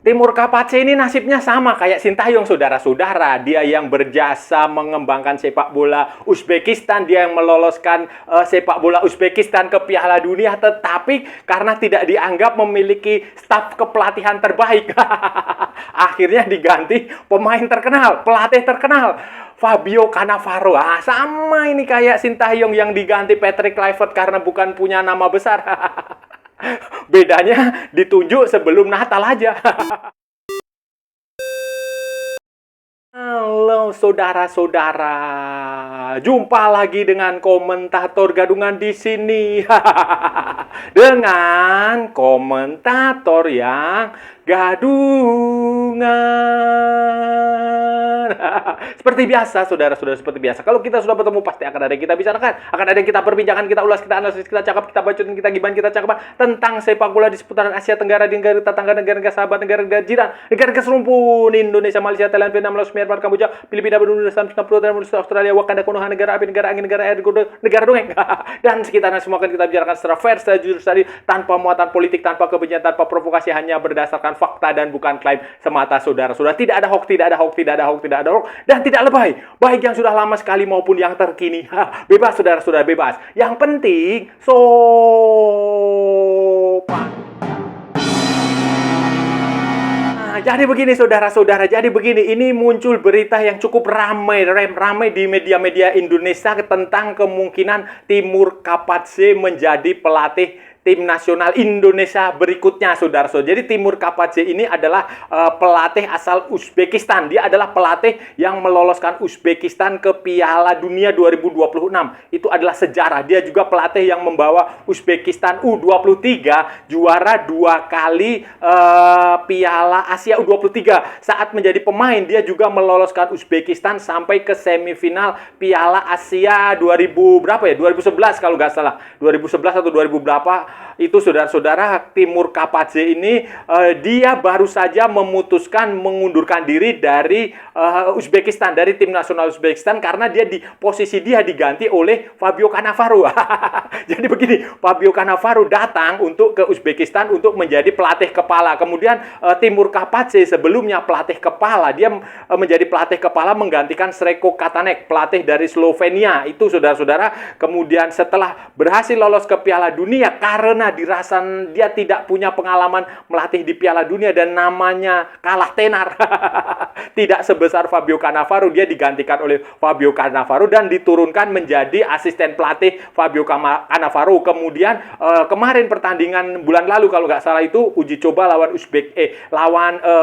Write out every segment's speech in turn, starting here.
Timur Kapace ini nasibnya sama kayak Sintayong, saudara-saudara. Dia yang berjasa mengembangkan sepak bola Uzbekistan, dia yang meloloskan sepak bola Uzbekistan ke Piala Dunia, tetapi karena tidak dianggap memiliki staf kepelatihan terbaik, akhirnya diganti pemain terkenal, pelatih terkenal, Fabio Cannavaro. Sama ini kayak Sintayong yang diganti Patrick Kluivert karena bukan punya nama besar. Bedanya ditunjuk sebelum Natal aja. Halo saudara-saudara, jumpa lagi dengan komentator gadungan di sini. Dengan komentator yang gadungan. Seperti biasa, saudara-saudara, seperti biasa. Kalau kita sudah bertemu, pasti akan ada yang kita bicarakan. Akan ada yang kita perbincangkan, kita ulas, kita analisis, kita cakap, kita bacotin, kita gibahin, kita cakapan tentang sepak bola di seputaran Asia Tenggara, di negara tetangga, negara-negara sahabat, negara-negara jiran, negara-negara serumpun, Indonesia, Malaysia, Thailand, Vietnam, Laos, Myanmar, Kamboja, Filipina, Brunei, Singapura, Malaysia, Australia, Wakanda, Konoha, negara api, negara angin, negara air, negara dongeng. Dan sekitarnya semua akan kita bicarakan secara fair, secara jujur, tanpa muatan politik, tanpa kebencian, tanpa provokasi, hanya berdasarkan fakta dan bukan klaim semata, saudara-saudara. Tidak ada hoax, tidak ada hoax, tidak ada hoax, tidak ada hoax, dan tidak lebay. Baik yang sudah lama sekali maupun yang terkini. Bebas, saudara-saudara, bebas. Yang penting, sopan. Jadi begini saudara-saudara, jadi begini, ini muncul berita yang cukup ramai di media-media Indonesia tentang kemungkinan Timur Kapace menjadi pelatih tim nasional Indonesia berikutnya, saudara-saudara. Jadi Timur Kapace ini adalah pelatih asal Uzbekistan. Dia adalah pelatih yang meloloskan Uzbekistan ke Piala Dunia 2026. Itu adalah sejarah. Dia juga pelatih yang membawa Uzbekistan U23 juara 2 kali Piala Asia U23. Saat menjadi pemain, dia juga meloloskan Uzbekistan sampai ke semifinal Piala Asia 2000 berapa ya? 2011 kalau nggak salah. 2011 atau 2000 berapa? Itu saudara-saudara, Timur Kapace ini dia baru saja memutuskan mengundurkan diri dari Uzbekistan, dari tim nasional Uzbekistan, karena posisi dia diganti oleh Fabio Cannavaro. Jadi begini, Fabio Cannavaro datang untuk ke Uzbekistan untuk menjadi pelatih kepala. Kemudian Timur Kapace sebelumnya pelatih kepala, dia menjadi pelatih kepala menggantikan Sreko Katanek, pelatih dari Slovenia. Itu saudara-saudara, kemudian setelah berhasil lolos ke Piala Dunia karena dirasa dia tidak punya pengalaman melatih di Piala Dunia dan namanya kalah tenar. Tidak sebesar Fabio Cannavaro, dia digantikan oleh Fabio Cannavaro dan diturunkan menjadi asisten pelatih Fabio Cannavaro. Kemudian kemarin pertandingan bulan lalu kalau nggak salah itu uji coba lawan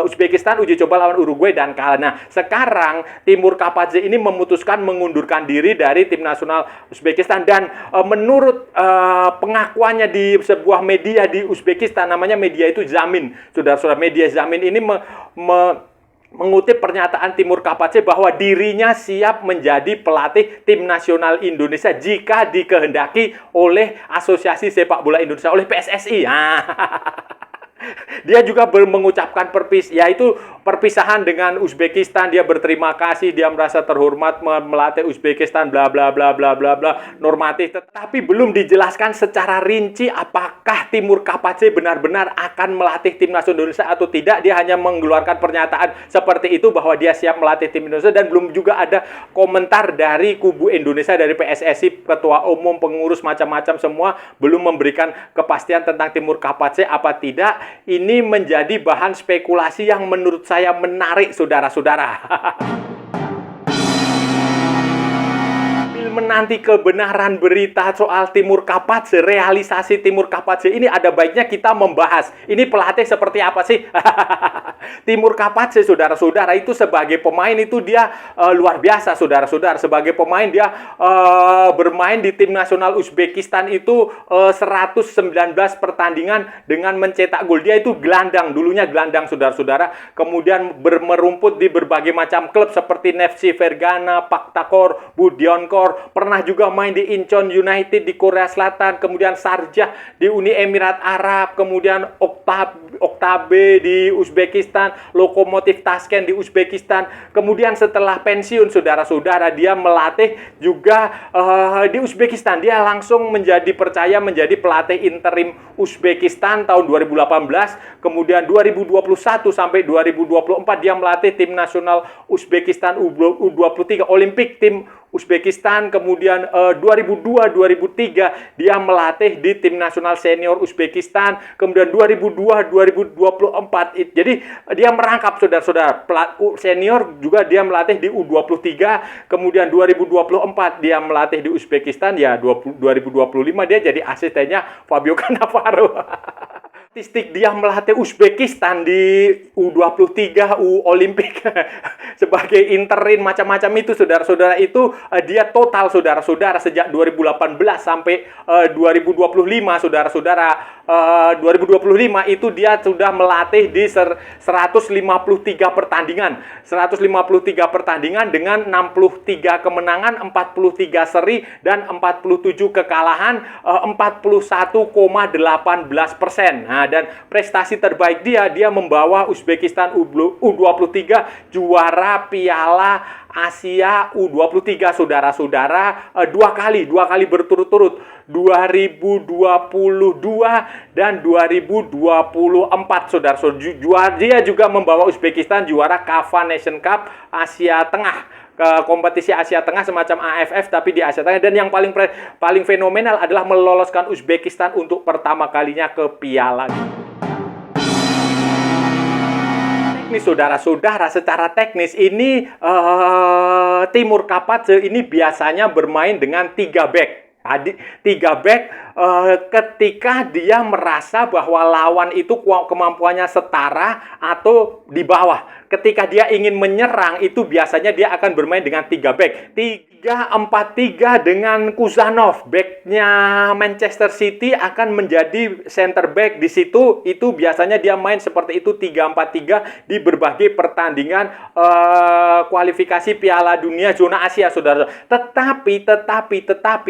Uzbekistan, uji coba lawan Uruguay dan kalah. Nah, sekarang Timur Kapace ini memutuskan mengundurkan diri dari tim nasional Uzbekistan dan menurut pengakuannya di sebuah media di Uzbekistan, namanya media itu Zamin. Saudara-saudara, media Zamin ini mengutip pernyataan Timur Kapace bahwa dirinya siap menjadi pelatih tim nasional Indonesia jika dikehendaki oleh Asosiasi Sepak Bola Indonesia, oleh PSSI. Dia juga mengucapkan perpisahan dengan Uzbekistan. Dia berterima kasih, dia merasa terhormat melatih Uzbekistan, bla bla bla bla bla bla, normatif. Tetapi belum dijelaskan secara rinci apakah Timur Kapace benar-benar akan melatih tim nasional Indonesia atau tidak. Dia hanya mengeluarkan pernyataan seperti itu bahwa dia siap melatih tim Indonesia, dan belum juga ada komentar dari kubu Indonesia, dari PSSI, ketua umum, pengurus, macam-macam semua belum memberikan kepastian tentang Timur Kapace apa tidak. Ini menjadi bahan spekulasi yang menurut saya menarik, saudara-saudara. Menanti kebenaran berita soal Timur Kapace, realisasi Timur Kapace ini, ada baiknya kita membahas ini pelatih seperti apa sih. Timur Kapace, saudara-saudara, itu sebagai pemain itu dia luar biasa, saudara-saudara. Sebagai pemain dia bermain di tim nasional Uzbekistan itu 119 pertandingan dengan mencetak gol. Dia itu gelandang, dulunya gelandang, saudara-saudara. Kemudian merumput di berbagai macam klub seperti Nefci Fergana, Pakhtakor, Budionskor, pernah juga main di Incheon United di Korea Selatan, kemudian Sharjah di Uni Emirat Arab, kemudian Oktabe di Uzbekistan, Uzbekistan, Lokomotiv Tashkent di Uzbekistan. Kemudian setelah pensiun, saudara-saudara, dia melatih juga di Uzbekistan. Dia langsung dipercaya menjadi pelatih interim Uzbekistan tahun 2018. Kemudian 2021 sampai 2024 dia melatih tim nasional Uzbekistan U23 Olimpik tim Uzbekistan. Kemudian 2002-2003 dia melatih di tim nasional senior Uzbekistan. Kemudian 2002-2024 jadi dia merangkap, saudara-saudara, senior juga dia melatih di U23. Kemudian 2024 dia melatih di Uzbekistan, ya 2025 dia jadi asistennya Fabio Cannavaro. Statistik dia melatih Uzbekistan di U23, Olimpik sebagai interim macam-macam itu, saudara-saudara, itu dia total, saudara-saudara, sejak 2018 sampai 2025, saudara-saudara, 2025 itu dia sudah melatih di 153 pertandingan. 153 pertandingan dengan 63 kemenangan, 43 seri, dan 47 kekalahan, 41,18%. Nah, dan prestasi terbaik dia membawa Uzbekistan U23 juara Piala Asia U23, saudara-saudara, dua kali berturut-turut, 2022 dan 2024, saudara-saudara. Dia juga membawa Uzbekistan juara KAFA Nation Cup Asia Tengah, ke kompetisi Asia Tengah semacam AFF tapi di Asia Tengah. Dan yang paling fenomenal adalah meloloskan Uzbekistan untuk pertama kalinya ke piala. Teknis, saudara-saudara, secara teknis ini Timur Kapadze ini biasanya bermain dengan 3 back. 3 back ketika dia merasa bahwa lawan itu kemampuannya setara atau di bawah. Ketika dia ingin menyerang itu biasanya dia akan bermain dengan 3 back. 3-4-3 dengan Kuzanov, backnya Manchester City, akan menjadi center back di situ. Itu biasanya dia main seperti itu, 3-4-3 di berbagai pertandingan kualifikasi Piala Dunia zona Asia, saudara. Tetapi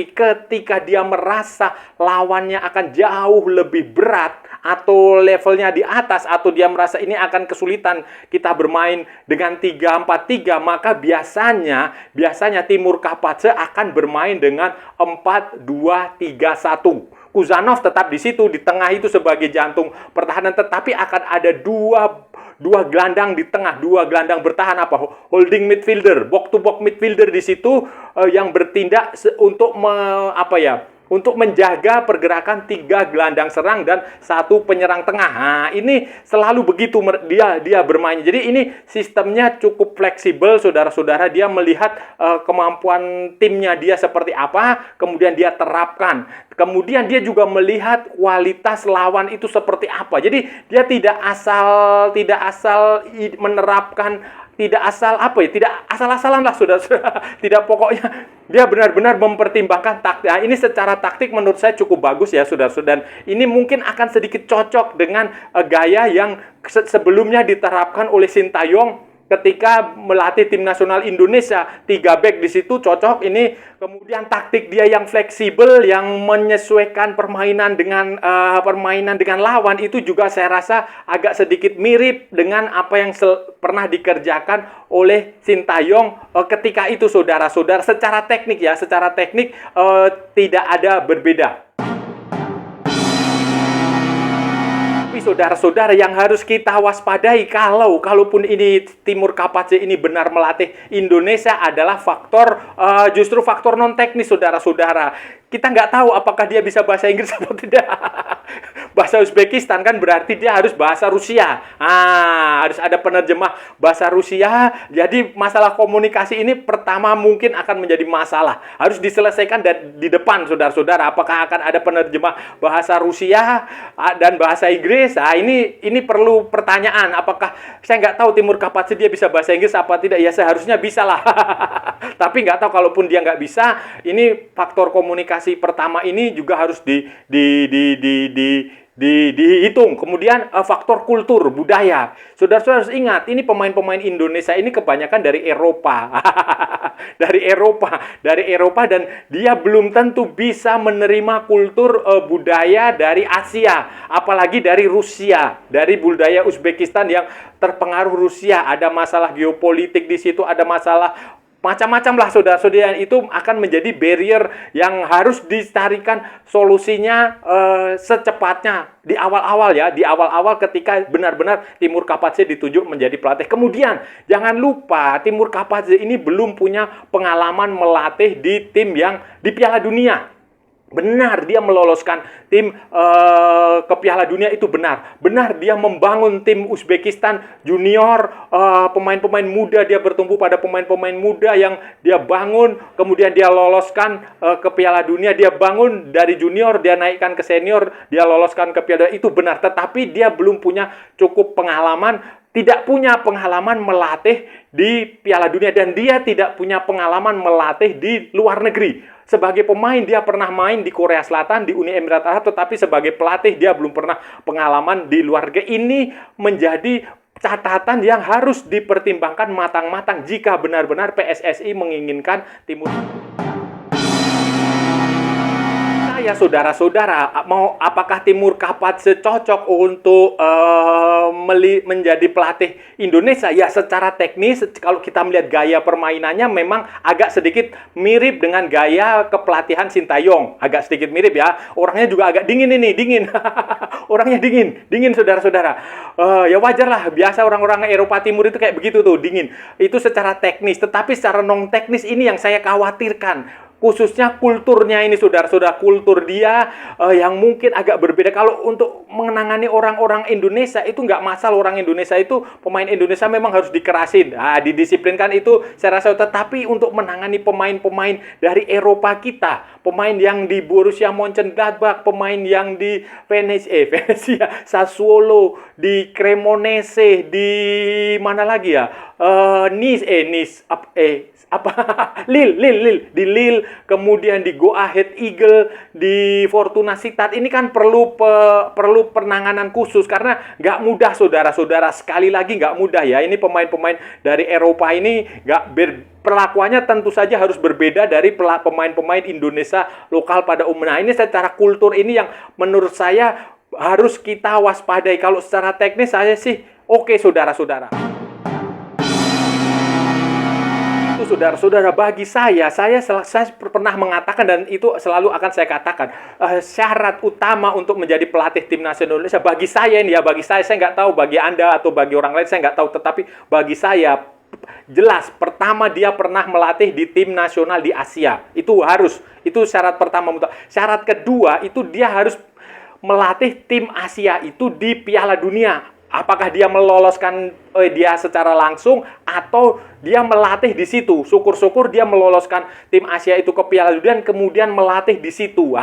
ketika dia merasa lawannya akan jauh lebih berat atau levelnya di atas, atau dia merasa ini akan kesulitan kita bermain dengan 3-4-3, maka biasanya Timur Kapadze akan bermain dengan 4-2-3-1. Kuzanov tetap di situ di tengah itu sebagai jantung pertahanan, tetapi akan ada dua gelandang di tengah, 2 gelandang bertahan, holding midfielder, box to box midfielder di situ yang bertindak untuk untuk menjaga pergerakan 3 gelandang serang dan 1 penyerang tengah. Nah, ini selalu begitu dia bermain. Jadi ini sistemnya cukup fleksibel, saudara-saudara. Dia melihat kemampuan timnya dia seperti apa, kemudian dia terapkan. Kemudian dia juga melihat kualitas lawan itu seperti apa. Jadi dia tidak asal menerapkan, tidak asal-asalan lah, saudara-saudara. Tidak, pokoknya dia benar-benar mempertimbangkan taktik. Nah, ini secara taktik menurut saya cukup bagus ya, saudara-saudara. Dan ini mungkin akan sedikit cocok dengan gaya yang sebelumnya diterapkan oleh Sintayong ketika melatih tim nasional Indonesia. 3 back di situ cocok ini. Kemudian taktik dia yang fleksibel, yang menyesuaikan permainan dengan lawan, itu juga saya rasa agak sedikit mirip dengan apa yang pernah dikerjakan oleh Sintayong ketika itu, saudara-saudara. Secara teknik tidak ada berbeda. Saudara-saudara, yang harus kita waspadai kalaupun ini Timur Kapadze ini benar melatih Indonesia adalah justru faktor non teknis, saudara-saudara. Kita nggak tahu apakah dia bisa bahasa Inggris atau tidak. Bahasa Uzbekistan kan berarti dia harus bahasa Rusia. Harus ada penerjemah bahasa Rusia. Jadi masalah komunikasi ini pertama mungkin akan menjadi masalah. Harus diselesaikan di depan, saudara-saudara. Apakah akan ada penerjemah bahasa Rusia dan bahasa Inggris? Ini perlu pertanyaan. Apakah, saya nggak tahu Timur Kapadze dia bisa bahasa Inggris apa tidak? Ya seharusnya bisa lah. Tapi nggak tahu, kalaupun dia nggak bisa, ini faktor komunikasi pertama ini juga harus dihitung. Kemudian faktor kultur, budaya. Saudara-saudara harus ingat, ini pemain-pemain Indonesia ini kebanyakan dari Eropa. dari Eropa dan dia belum tentu bisa menerima kultur budaya dari Asia, apalagi dari Rusia, dari budaya Uzbekistan yang terpengaruh Rusia. Ada masalah geopolitik di situ, ada masalah macam-macam lah saudara-saudara, itu akan menjadi barrier yang harus dicarikan solusinya secepatnya di awal-awal ya, di awal-awal ketika benar-benar Timur Kapadzé ditunjuk menjadi pelatih. Kemudian jangan lupa Timur Kapadzé ini belum punya pengalaman melatih di tim yang di Piala Dunia. Benar, dia meloloskan tim ke Piala Dunia itu benar. Benar, dia membangun tim Uzbekistan junior, pemain-pemain muda, dia bertumbuh pada pemain-pemain muda yang dia bangun, kemudian dia loloskan ke Piala Dunia, dia bangun dari junior, dia naikkan ke senior, dia loloskan ke Piala Dunia, itu benar. Tetapi dia belum punya cukup pengalaman, tidak punya pengalaman melatih di Piala Dunia, dan dia tidak punya pengalaman melatih di luar negeri. Sebagai pemain dia pernah main di Korea Selatan, di Uni Emirat Arab, tetapi sebagai pelatih dia belum pernah pengalaman di luar negeri. Ini menjadi catatan yang harus dipertimbangkan matang-matang jika benar-benar PSSI menginginkan Timur. Ya saudara-saudara, apakah Timur Kapadzé cocok untuk menjadi pelatih Indonesia? Ya, secara teknis kalau kita melihat gaya permainannya memang agak sedikit mirip dengan gaya kepelatihan Sintayong, agak sedikit mirip ya. Orangnya juga agak dingin ini, dingin. Orangnya dingin saudara-saudara. Ya wajar lah, biasa orang-orang Eropa Timur itu kayak begitu tuh, dingin. Itu secara teknis, tetapi secara non teknis ini yang saya khawatirkan. Khususnya kulturnya ini saudara-saudara, kultur dia yang mungkin agak berbeda. Kalau untuk menangani orang-orang Indonesia itu nggak masalah, orang Indonesia itu, pemain Indonesia memang harus dikerasin, didisiplinkan itu saya rasa. Tetapi untuk menangani pemain-pemain dari Eropa kita, pemain yang di Borussia Mönchengladbach, pemain yang di Venezia, Sassuolo, di Cremonese, di mana lagi ya? Lille, di Lille, kemudian di Go Ahead Eagle, di Fortuna Sittard. Ini kan perlu penanganan khusus karena nggak mudah saudara-saudara. Sekali lagi nggak mudah ya. Ini pemain-pemain dari Eropa ini perlakuannya tentu saja harus berbeda dari pemain-pemain Indonesia lokal pada umumnya. Ini secara kultur ini yang menurut saya harus kita waspadai. Kalau secara teknis saya sih oke saudara-saudara. Saudara-saudara, bagi saya pernah mengatakan dan itu selalu akan saya katakan, syarat utama untuk menjadi pelatih tim nasional Indonesia bagi saya ini ya, bagi saya nggak tahu bagi Anda atau bagi orang lain saya nggak tahu, tetapi bagi saya jelas pertama dia pernah melatih di tim nasional di Asia. Itu syarat pertama. Syarat kedua itu dia harus melatih tim Asia itu di Piala Dunia. Apakah dia meloloskan dia secara langsung atau dia melatih di situ. Syukur-syukur dia meloloskan tim Asia itu ke Piala Dunia dan kemudian melatih di situ.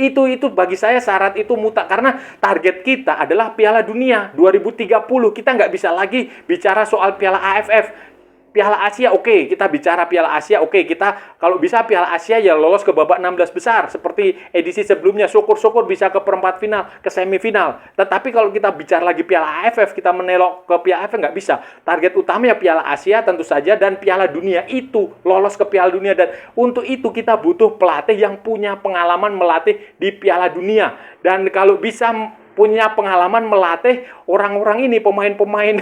Itu bagi saya syarat itu mutlak karena target kita adalah Piala Dunia 2030. Kita nggak bisa lagi bicara soal Piala AFF. Piala Asia oke, kita bicara Piala Asia oke, kita kalau bisa Piala Asia ya lolos ke babak 16 besar seperti edisi sebelumnya, syukur-syukur bisa ke perempat final, ke semifinal. Tetapi kalau kita bicara lagi Piala AFF, kita menelok ke Piala AFF nggak bisa. Target utamanya Piala Asia tentu saja dan Piala Dunia itu lolos ke Piala Dunia, dan untuk itu kita butuh pelatih yang punya pengalaman melatih di Piala Dunia, dan kalau bisa punya pengalaman melatih orang-orang ini, pemain-pemain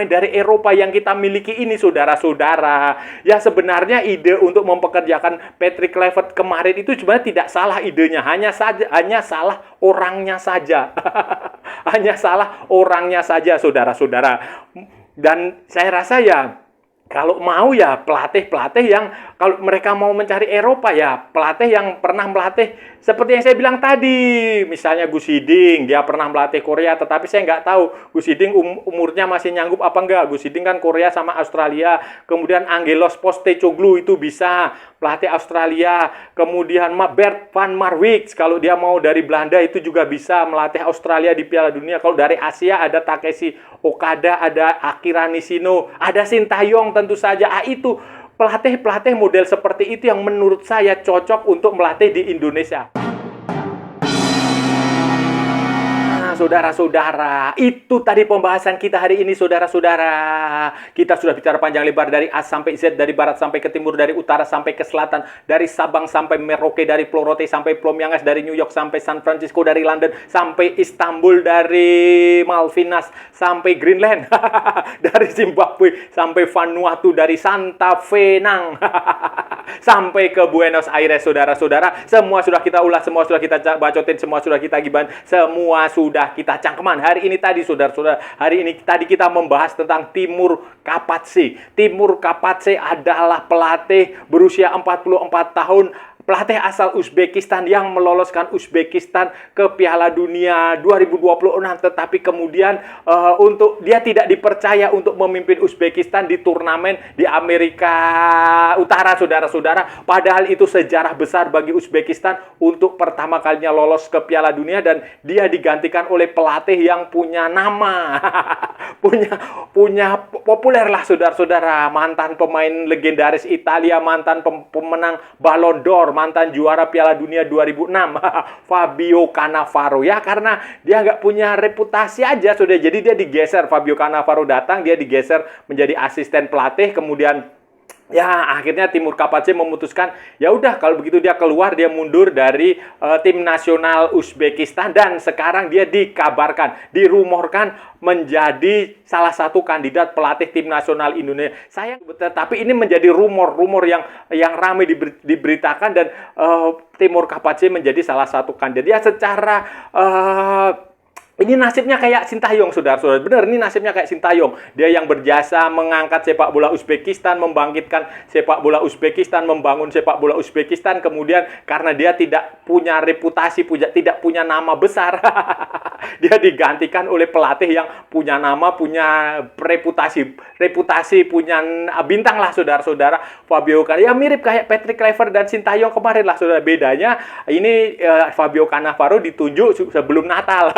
dari Eropa yang kita miliki ini saudara-saudara. Ya sebenarnya ide untuk mempekerjakan Patrick Kluivert kemarin itu sebenarnya tidak salah idenya, hanya salah orangnya saja. Hanya salah orangnya saja saudara-saudara. Dan saya rasa ya kalau mau ya pelatih-pelatih yang kalau mereka mau mencari Eropa ya pelatih yang pernah melatih seperti yang saya bilang tadi. Misalnya Gus Hiding, dia pernah melatih Korea, tetapi saya nggak tahu Gus Hiding umurnya masih nyanggup apa enggak. Gus Hiding kan Korea sama Australia. Kemudian Angelos Postecoglou itu bisa pelatih Australia. Kemudian Bert van Marwijk kalau dia mau dari Belanda itu juga bisa melatih Australia di Piala Dunia. Kalau dari Asia ada Takeshi Okada, ada Akira Nishino, ada Sintayong tentu saja. Itu pelatih-pelatih model seperti itu yang menurut saya cocok untuk melatih di Indonesia. saudara-saudara, itu tadi pembahasan kita hari ini, saudara-saudara. Kita sudah bicara panjang lebar dari A sampai Z, dari barat sampai ke timur, dari utara sampai ke selatan, dari Sabang sampai Merauke, dari Pulau Rote sampai Pulau Miangas, dari New York sampai San Francisco, dari London sampai Istanbul, dari Malvinas sampai Greenland, dari Zimbabwe sampai Vanuatu, dari Santa Fe sampai ke Buenos Aires, saudara-saudara. Semua sudah kita ulas, semua sudah kita bacotin, semua sudah kita gibahin, semua sudah kita cangkeman. Hari ini tadi, saudara-saudara, hari ini tadi kita membahas tentang Timur Kapatse. Timur Kapatse adalah pelatih berusia 44 tahun, pelatih asal Uzbekistan yang meloloskan Uzbekistan ke Piala Dunia 2026, tetapi kemudian untuk dia tidak dipercaya untuk memimpin Uzbekistan di turnamen di Amerika Utara, saudara-saudara. Padahal itu sejarah besar bagi Uzbekistan untuk pertama kalinya lolos ke Piala Dunia, dan dia digantikan oleh pelatih yang punya nama, punya populer lah, saudara-saudara. Mantan pemain legendaris Italia, mantan pemenang Ballon d'Or, mantan juara Piala Dunia 2006, Fabio Cannavaro. Ya, karena dia nggak punya reputasi aja, sudah. Jadi dia digeser, Fabio Cannavaro datang, dia digeser menjadi asisten pelatih, kemudian ya akhirnya Timur Kapatse memutuskan, ya udah kalau begitu dia keluar, dia mundur dari tim nasional Uzbekistan, dan sekarang dia dikabarkan, dirumorkan menjadi salah satu kandidat pelatih tim nasional Indonesia. Tapi ini menjadi rumor yang ramai diberitakan, dan Timur Kapatse menjadi salah satu kandidat. Ya, secara ini nasibnya kayak Sintayong, saudara-saudara. Benar, ini nasibnya kayak Sintayong. Dia yang berjasa mengangkat sepak bola Uzbekistan, membangkitkan sepak bola Uzbekistan, membangun sepak bola Uzbekistan. Kemudian karena dia tidak punya reputasi, tidak punya nama besar, dia digantikan oleh pelatih yang punya nama, punya reputasi, punya bintang lah, saudara-saudara. Fabio Cannavaro, ya mirip kayak Patrick Kluivert dan Sintayong kemarin lah, saudara. Bedanya ini Fabio Cannavaro ditunjuk sebelum Natal.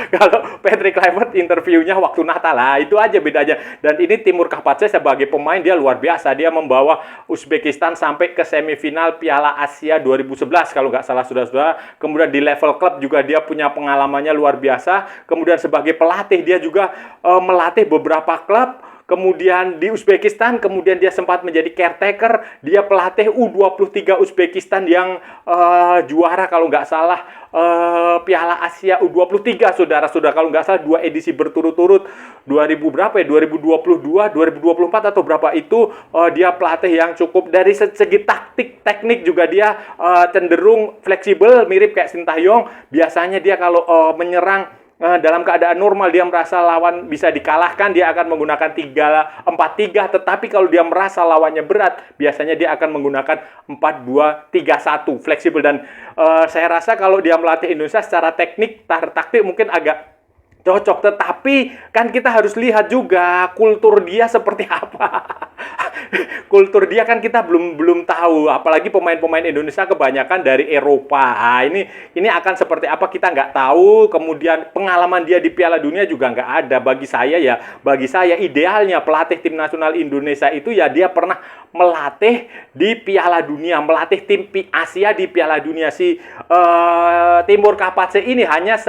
Kalau Patrick Kluivert interviewnya waktu Natal lah, itu aja bedanya. Dan ini Timur Kapatse sebagai pemain dia luar biasa. Dia membawa Uzbekistan sampai ke semifinal Piala Asia 2011 kalau nggak salah, saudara-saudara. Kemudian di level klub juga dia punya pengalamannya luar biasa. Kemudian sebagai pelatih dia juga melatih beberapa klub. Kemudian di Uzbekistan, kemudian dia sempat menjadi caretaker. Dia pelatih U23 Uzbekistan yang juara kalau nggak salah Piala Asia U23, saudara-saudara. Kalau nggak salah 2 edisi berturut-turut, 2000 berapa ya? 2022, 2024 atau berapa itu, dia pelatih yang cukup dari segi teknik juga dia cenderung fleksibel, mirip kayak Sintayong. Biasanya dia kalau menyerang dalam keadaan normal, dia merasa lawan bisa dikalahkan, dia akan menggunakan 3-4-3. Tetapi kalau dia merasa lawannya berat, biasanya dia akan menggunakan 4-2-3-1, fleksibel. Dan saya rasa kalau dia melatih Indonesia secara taktik mungkin agak cocok. Tetapi kan kita harus lihat juga kultur dia seperti apa. Kultur dia kan kita belum tahu, apalagi pemain-pemain Indonesia kebanyakan dari Eropa. Nah, ini akan seperti apa kita nggak tahu. Kemudian pengalaman dia di Piala Dunia juga nggak ada. Bagi saya idealnya pelatih tim nasional Indonesia itu ya dia pernah melatih di Piala Dunia, melatih tim Asia di Piala Dunia. Timur Kapatse ini hanya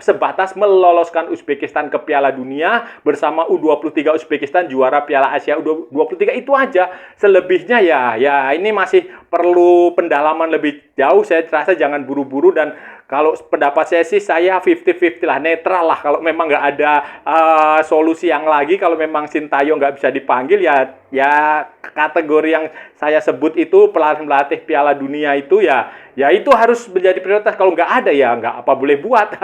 sebatas meloloskan Uzbekistan ke Piala Dunia bersama U23 Uzbekistan juara Piala Asia U23, itu aja. Selebihnya ya ini masih perlu pendalaman lebih jauh. Saya rasa jangan buru-buru, dan kalau pendapat saya sih, saya 50-50 lah, netral lah. Kalau memang nggak ada solusi yang lagi, kalau memang Sintayong nggak bisa dipanggil, ya kategori yang saya sebut itu pelatih Piala Dunia itu ya itu harus menjadi prioritas. Kalau nggak ada ya nggak apa boleh buat.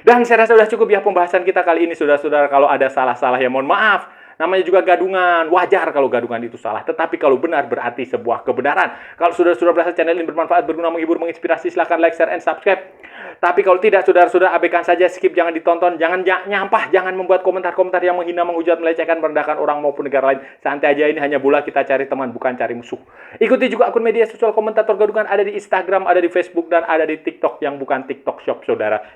Dan saya rasa sudah cukup ya pembahasan kita kali ini, saudara-saudara. Kalau ada salah-salah ya mohon maaf. Namanya juga gadungan, wajar kalau gadungan itu salah. Tetapi kalau benar berarti sebuah kebenaran. Kalau sudah merasa channel ini bermanfaat, berguna, menghibur, menginspirasi, silahkan like, share, and subscribe. Tapi kalau tidak, saudara-saudara, abaikan saja, skip, jangan ditonton, jangan nyampah, jangan membuat komentar-komentar yang menghina, menghujat, melecehkan, merendahkan orang maupun negara lain. Santai aja, ini hanya bola, kita cari teman, bukan cari musuh. Ikuti juga akun media sosial komentator gadungan, ada di Instagram, ada di Facebook, dan ada di TikTok yang bukan TikTok Shop,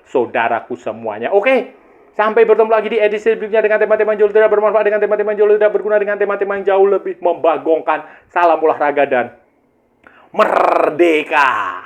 saudaraku semuanya. Oke? Sampai bertemu lagi di edisi berikutnya dengan tema-tema yang jauh tidak bermanfaat, dengan tema-tema yang jauh tidak berguna, dengan tema-tema yang jauh lebih membagongkan. Salam olahraga dan merdeka!